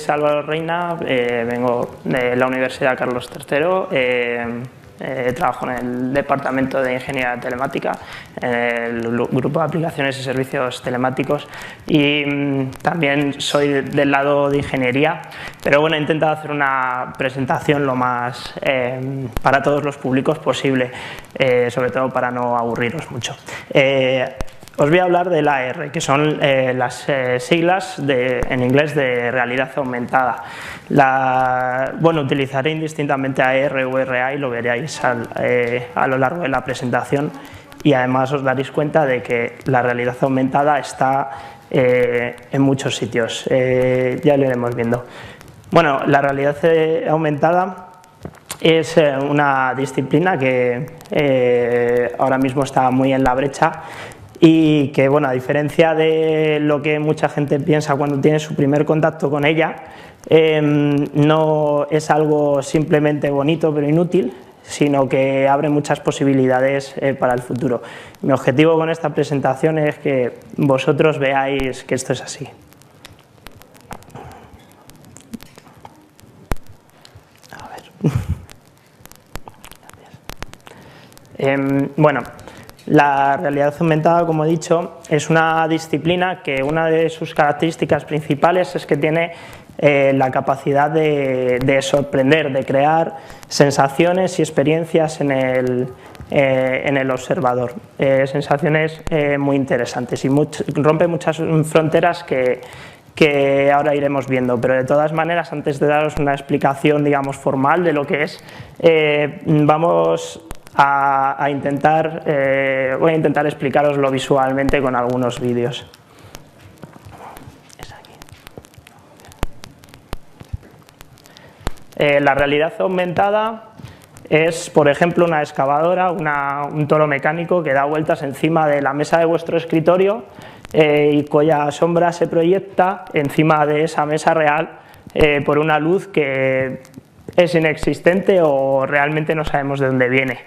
Álvaro Reina, vengo de la Universidad Carlos III, trabajo en el Departamento de Ingeniería Telemática, en el Grupo de Aplicaciones y Servicios Telemáticos, y también soy del lado de Ingeniería, pero bueno, he intentado hacer una presentación lo más para todos los públicos posible, sobre todo para no aburriros mucho. Os voy a hablar del AR, que son las siglas en inglés de realidad aumentada. Bueno, utilizaré indistintamente AR o RA y lo veréis a lo largo de la presentación, y además os daréis cuenta de que la realidad aumentada está en muchos sitios, ya lo iremos viendo. Bueno, la realidad aumentada es una disciplina que ahora mismo está muy en la brecha, y que, bueno, a diferencia de lo que mucha gente piensa cuando tiene su primer contacto con ella, no es algo simplemente bonito pero inútil, sino que abre muchas posibilidades para el futuro. Mi objetivo con esta presentación es que vosotros veáis que esto es así. A ver. Bueno, la realidad aumentada, como he dicho, es una disciplina que una de sus características principales es que tiene la capacidad de sorprender, de crear sensaciones y experiencias en el observador, sensaciones muy interesantes, y rompe muchas fronteras que ahora iremos viendo, pero de todas maneras, antes de daros una explicación, digamos, formal de lo que es, voy a intentar explicaroslo visualmente con algunos vídeos. La realidad aumentada es, por ejemplo, una excavadora, un toro mecánico que da vueltas encima de la mesa de vuestro escritorio y cuya sombra se proyecta encima de esa mesa real por una luz que es inexistente o realmente no sabemos de dónde viene.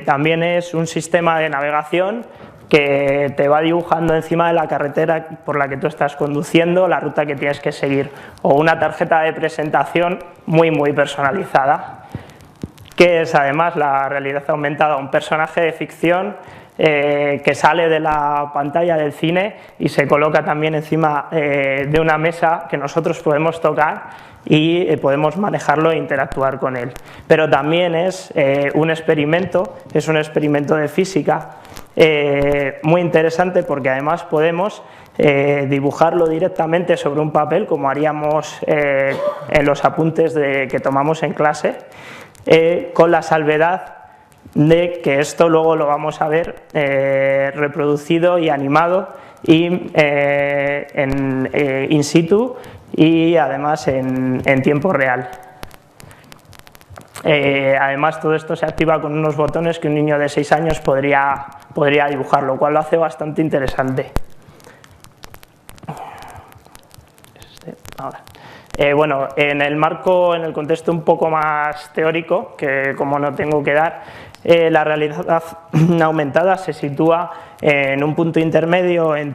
También es un sistema de navegación que te va dibujando encima de la carretera por la que tú estás conduciendo la ruta que tienes que seguir, o una tarjeta de presentación muy personalizada, que es además la realidad aumentada, un personaje de ficción que sale de la pantalla del cine y se coloca también encima de una mesa que nosotros podemos tocar y podemos manejarlo e interactuar con él. Pero también es un experimento de física muy interesante, porque además podemos dibujarlo directamente sobre un papel, como haríamos en los apuntes que tomamos en clase, con la salvedad de que esto luego lo vamos a ver reproducido y animado y in situ, y además en tiempo real. Además, todo esto se activa con unos botones que un niño de 6 años podría dibujar, lo cual lo hace bastante interesante. Bueno, en el contexto un poco más teórico, que como no tengo que dar, la realidad aumentada se sitúa en un punto intermedio en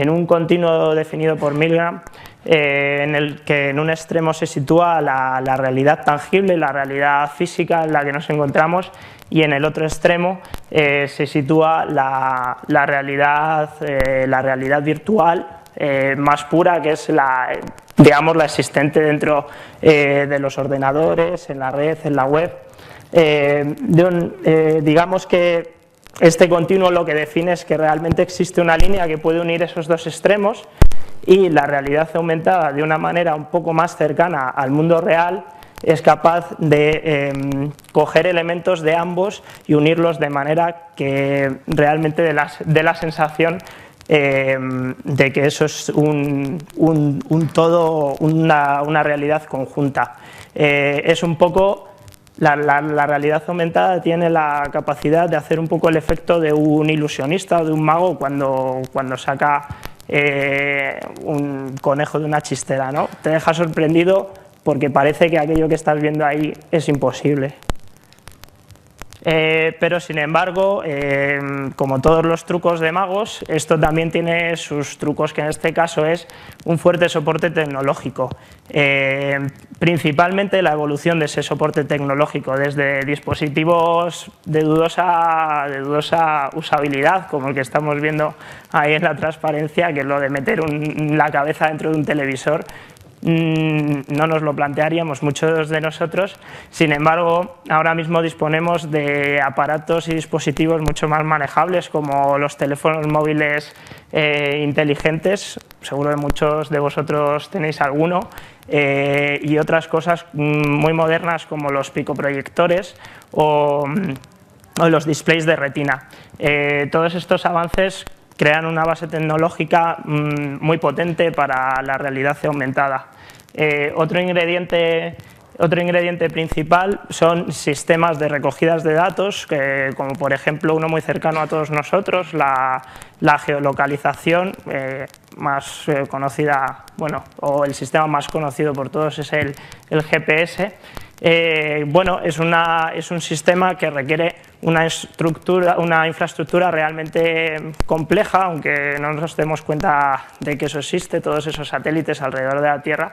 un continuo definido por Milgram, en el que en un extremo se sitúa la realidad tangible, la realidad física en la que nos encontramos, y en el otro extremo se sitúa la realidad virtual más pura, que es digamos, la existente dentro de los ordenadores, en la red, en la web. Digamos que este continuo lo que define es que realmente existe una línea que puede unir esos dos extremos, y la realidad aumentada, de una manera un poco más cercana al mundo real, es capaz de coger elementos de ambos y unirlos de manera que realmente dé la sensación de que eso es un todo, una realidad conjunta. Es un poco... La realidad aumentada tiene la capacidad de hacer un poco el efecto de un ilusionista o de un mago cuando saca un conejo de una chistera, ¿no? Te deja sorprendido porque parece que aquello que estás viendo ahí es imposible. pero sin embargo, como todos los trucos de magos, esto también tiene sus trucos, que en este caso es un fuerte soporte tecnológico. Principalmente la evolución de ese soporte tecnológico, desde dispositivos de dudosa usabilidad, como el que estamos viendo ahí en la transparencia, que es lo de meter la cabeza dentro de un televisor. No nos lo plantearíamos muchos de nosotros. Sin embargo, ahora mismo disponemos de aparatos y dispositivos mucho más manejables, como los teléfonos móviles inteligentes. Seguro que muchos de vosotros tenéis alguno, y otras cosas muy modernas como los picoproyectores o los displays de retina. Todos estos avances crean una base tecnológica muy potente para la realidad aumentada. Otro ingrediente principal son sistemas de recogidas de datos, como por ejemplo uno muy cercano a todos nosotros, la geolocalización, más conocida, bueno, o el sistema más conocido por todos es el GPS. Bueno, es un sistema que requiere una infraestructura realmente compleja, aunque no nos demos cuenta de que eso existe, todos esos satélites alrededor de la Tierra,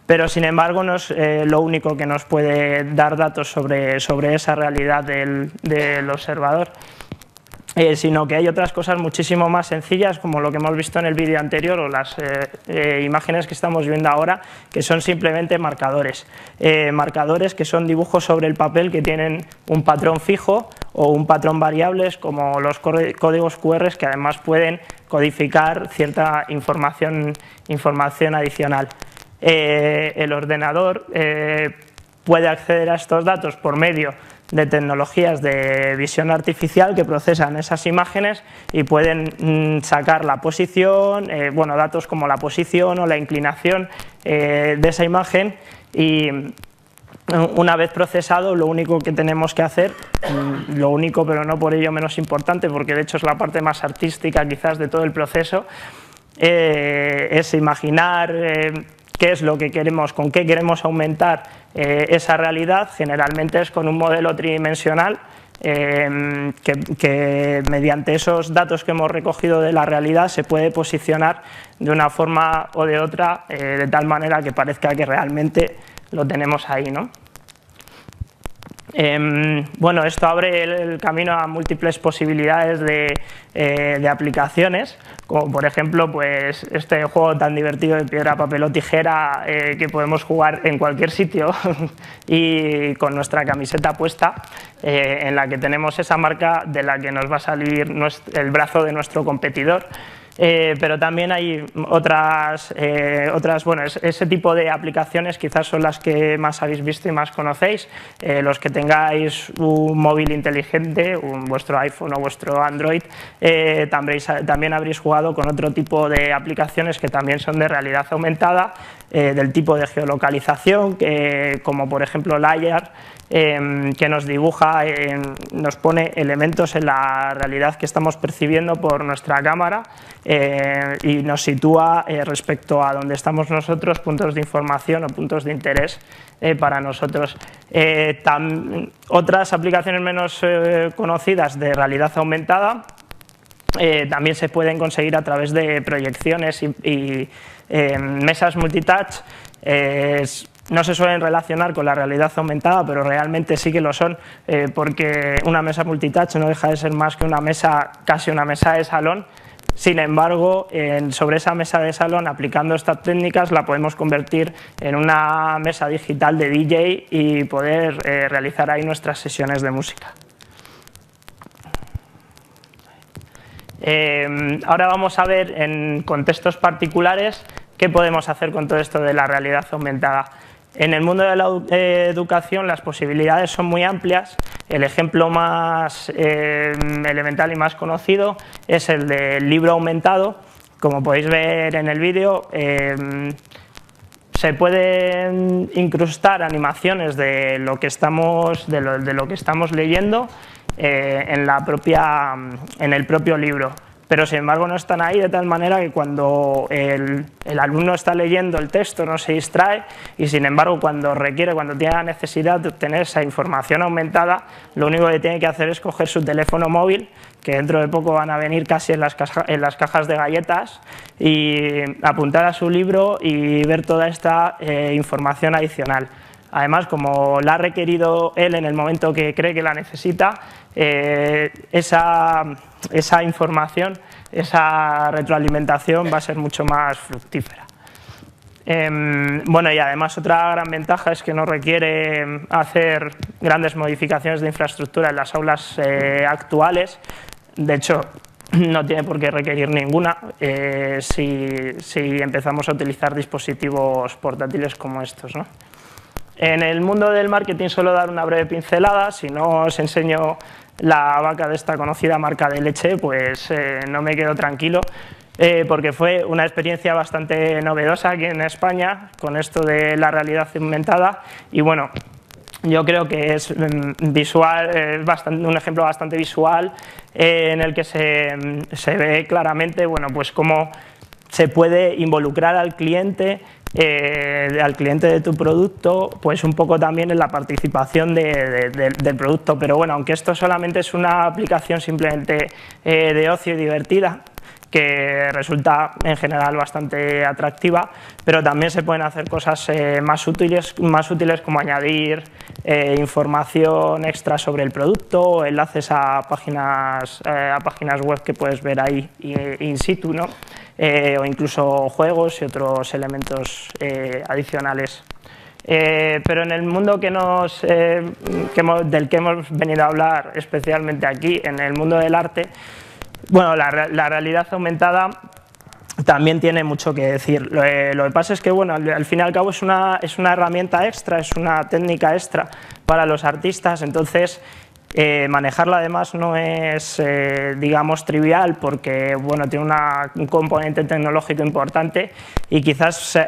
pero sin embargo no es lo único que nos puede dar datos sobre esa realidad del observador. Sino que hay otras cosas muchísimo más sencillas, como lo que hemos visto en el vídeo anterior o las imágenes que estamos viendo ahora, que son simplemente marcadores. Marcadores que son dibujos sobre el papel que tienen un patrón fijo o un patrón variables, como los códigos QR, que además pueden codificar cierta información adicional. El ordenador puede acceder a estos datos por medio de tecnologías de visión artificial que procesan esas imágenes y pueden sacar la posición, bueno, datos como la posición o la inclinación de esa imagen, y una vez procesado, lo único que tenemos que hacer, lo único pero no por ello menos importante, porque de hecho es la parte más artística quizás de todo el proceso, es imaginar qué es lo que queremos, con qué queremos aumentar esa realidad. Generalmente es con un modelo tridimensional que mediante esos datos que hemos recogido de la realidad se puede posicionar de una forma o de otra, de tal manera que parezca que realmente lo tenemos ahí, ¿no? Bueno, esto abre el camino a múltiples posibilidades de aplicaciones, como por ejemplo pues este juego tan divertido de piedra, papel o tijera, que podemos jugar en cualquier sitio y con nuestra camiseta puesta, en la que tenemos esa marca de la que nos va a salir el brazo de nuestro competidor. Pero también hay otras, bueno, ese tipo de aplicaciones quizás son las que más habéis visto y más conocéis. Los que tengáis un móvil inteligente, vuestro iPhone o vuestro Android, también habréis jugado con otro tipo de aplicaciones que también son de realidad aumentada, del tipo de geolocalización, como por ejemplo Layar, que nos dibuja, nos pone elementos en la realidad que estamos percibiendo por nuestra cámara, y nos sitúa respecto a donde estamos nosotros, puntos de información o puntos de interés para nosotros. Otras aplicaciones menos conocidas de realidad aumentada también se pueden conseguir a través de proyecciones y mesas multitouch. No se suelen relacionar con la realidad aumentada, pero realmente sí que lo son, porque una mesa multitouch no deja de ser más que una mesa, casi una mesa de salón. Sin embargo, sobre esa mesa de salón, aplicando estas técnicas, la podemos convertir en una mesa digital de DJ y poder realizar ahí nuestras sesiones de música. Ahora vamos a ver en contextos particulares qué podemos hacer con todo esto de la realidad aumentada. En el mundo de la educación las posibilidades son muy amplias. El ejemplo más elemental y más conocido es el del libro aumentado. Como podéis ver en el vídeo, se pueden incrustar animaciones de lo que estamos leyendo en el propio libro. pero sin embargo no están ahí, de tal manera que cuando el alumno está leyendo el texto no se distrae, y sin embargo cuando tiene la necesidad de obtener esa información aumentada, lo único que tiene que hacer es coger su teléfono móvil, que dentro de poco van a venir casi en las cajas de galletas, y apuntar a su libro y ver toda esta información adicional. Además, como la ha requerido él en el momento que cree que la necesita, esa información, esa retroalimentación va a ser mucho más fructífera. Bueno, y además otra gran ventaja es que no requiere hacer grandes modificaciones de infraestructura en las aulas actuales. De hecho, no tiene por qué requerir ninguna si empezamos a utilizar dispositivos portátiles como estos, ¿no? En el mundo del marketing suelo dar una breve pincelada. Si no os enseño la vaca de esta conocida marca de leche, pues no me quedo tranquilo, porque fue una experiencia bastante novedosa aquí en España con esto de la realidad aumentada, y bueno, yo creo que es visual, un ejemplo bastante visual, en el que se ve claramente, bueno, pues cómo se puede involucrar al cliente de tu producto, pues un poco también en la participación del producto. Pero bueno, aunque esto solamente es una aplicación simplemente de ocio y divertida, que resulta en general bastante atractiva, pero también se pueden hacer cosas más útiles como añadir información extra sobre el producto, o enlaces a páginas web que puedes ver ahí in situ, ¿no? O incluso juegos y otros elementos adicionales. Pero en el mundo del que hemos venido a hablar especialmente aquí, en el mundo del arte, bueno, la realidad aumentada también tiene mucho que decir. Lo que pasa es que, bueno, al fin y al cabo es una herramienta extra, es una técnica extra para los artistas. Entonces manejarla además no es, digamos, trivial, porque bueno, tiene un componente tecnológico importante, y quizás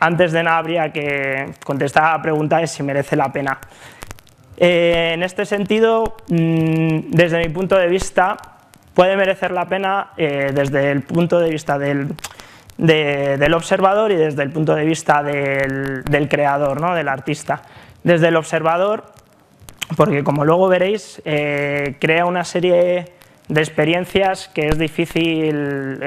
antes de nada habría que contestar a la pregunta de si merece la pena. En este sentido, desde mi punto de vista, puede merecer la pena desde el punto de vista del observador y desde el punto de vista del creador, ¿no? Del artista. Desde el observador, porque como luego veréis, crea una serie de experiencias que es difícil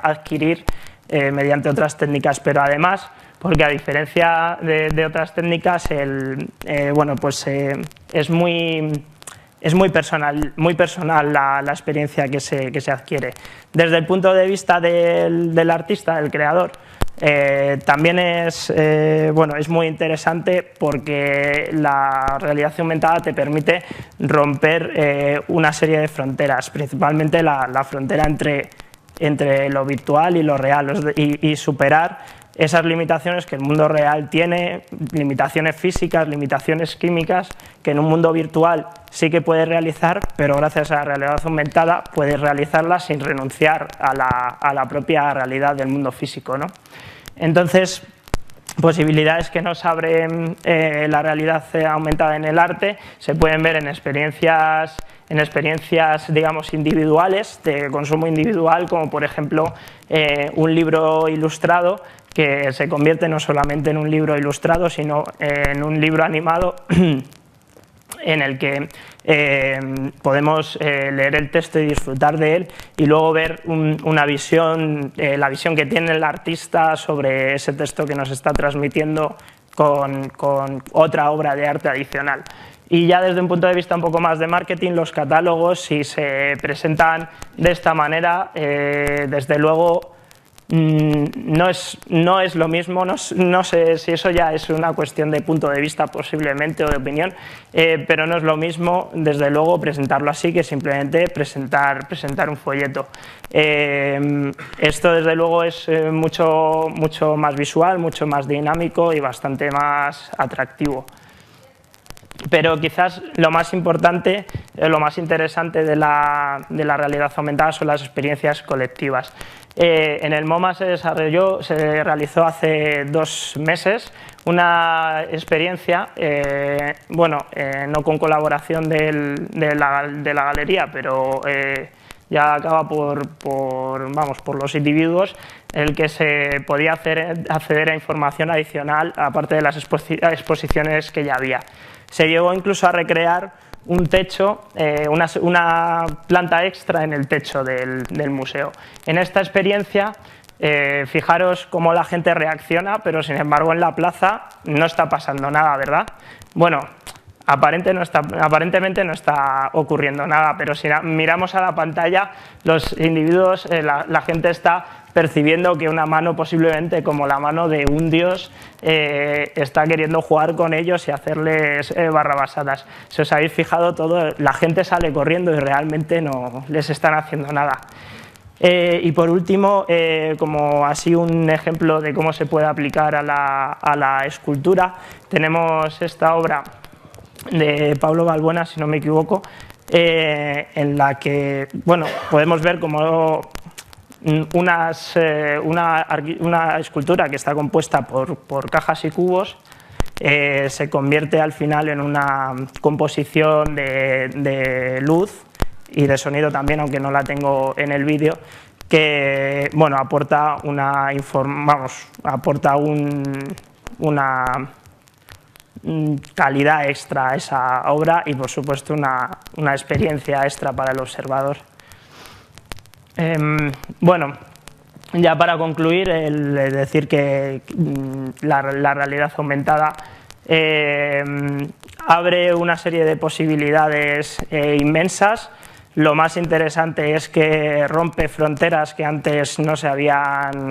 adquirir mediante otras técnicas, pero además, porque a diferencia de otras técnicas, bueno, pues, es muy personal la experiencia que se adquiere. Desde el punto de vista del artista, del creador, también es muy interesante, porque la realidad aumentada te permite romper una serie de fronteras, principalmente la frontera entre lo virtual y lo real, y superar esas limitaciones que el mundo real tiene, limitaciones físicas, limitaciones químicas, que en un mundo virtual sí que puedes realizar, pero gracias a la realidad aumentada puedes realizarlas sin renunciar a la propia realidad del mundo físico, ¿no? Entonces, posibilidades que nos abren la realidad aumentada en el arte se pueden ver en experiencias, digamos, individuales, de consumo individual, como por ejemplo un libro ilustrado, que se convierte no solamente en un libro ilustrado, sino en un libro animado en el que podemos leer el texto y disfrutar de él, y luego ver la visión que tiene el artista sobre ese texto que nos está transmitiendo con otra obra de arte adicional. Y ya desde un punto de vista un poco más de marketing, los catálogos, si se presentan de esta manera, desde luego no es lo mismo. No sé si eso ya es una cuestión de punto de vista posiblemente, o de opinión, pero no es lo mismo, desde luego, presentarlo así que simplemente presentar un folleto. Esto desde luego es mucho más visual, mucho más dinámico y bastante más atractivo. Pero quizás lo más importante, lo más interesante de la realidad aumentada son las experiencias colectivas. En el MoMA se realizó hace 2 meses una experiencia, no con colaboración de la galería, pero ya acaba por los individuos, en el que se podía acceder a información adicional aparte de las exposiciones que ya había. Se llegó incluso a recrear un techo, una planta extra en el techo del museo. En esta experiencia, fijaros cómo la gente reacciona, pero sin embargo en la plaza no está pasando nada, ¿verdad? Bueno, aparentemente no está ocurriendo nada, pero si miramos a la pantalla, los individuos, la gente está percibiendo que una mano, posiblemente como la mano de un dios, está queriendo jugar con ellos y hacerles barrabasadas. Si os habéis fijado, la gente sale corriendo y realmente no les están haciendo nada. Y por último, como así un ejemplo de cómo se puede aplicar a la escultura, tenemos esta obra de Pablo Balbuena, si no me equivoco, en la que podemos ver como una escultura que está compuesta por cajas y cubos se convierte al final en una composición de luz y de sonido también, aunque no la tengo en el vídeo, que aporta una calidad extra a esa obra y por supuesto una experiencia extra para el observador. Ya para concluir, decir que la realidad aumentada abre una serie de posibilidades inmensas. Lo más interesante es que rompe fronteras que antes no se habían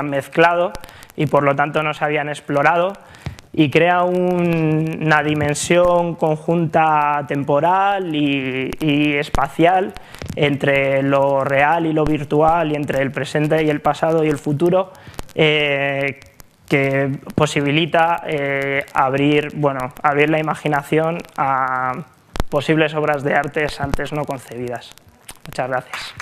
mezclado y por lo tanto no se habían explorado, y crea una dimensión conjunta temporal y espacial entre lo real y lo virtual, y entre el presente y el pasado y el futuro, que posibilita abrir la imaginación a posibles obras de arte antes no concebidas. Muchas gracias.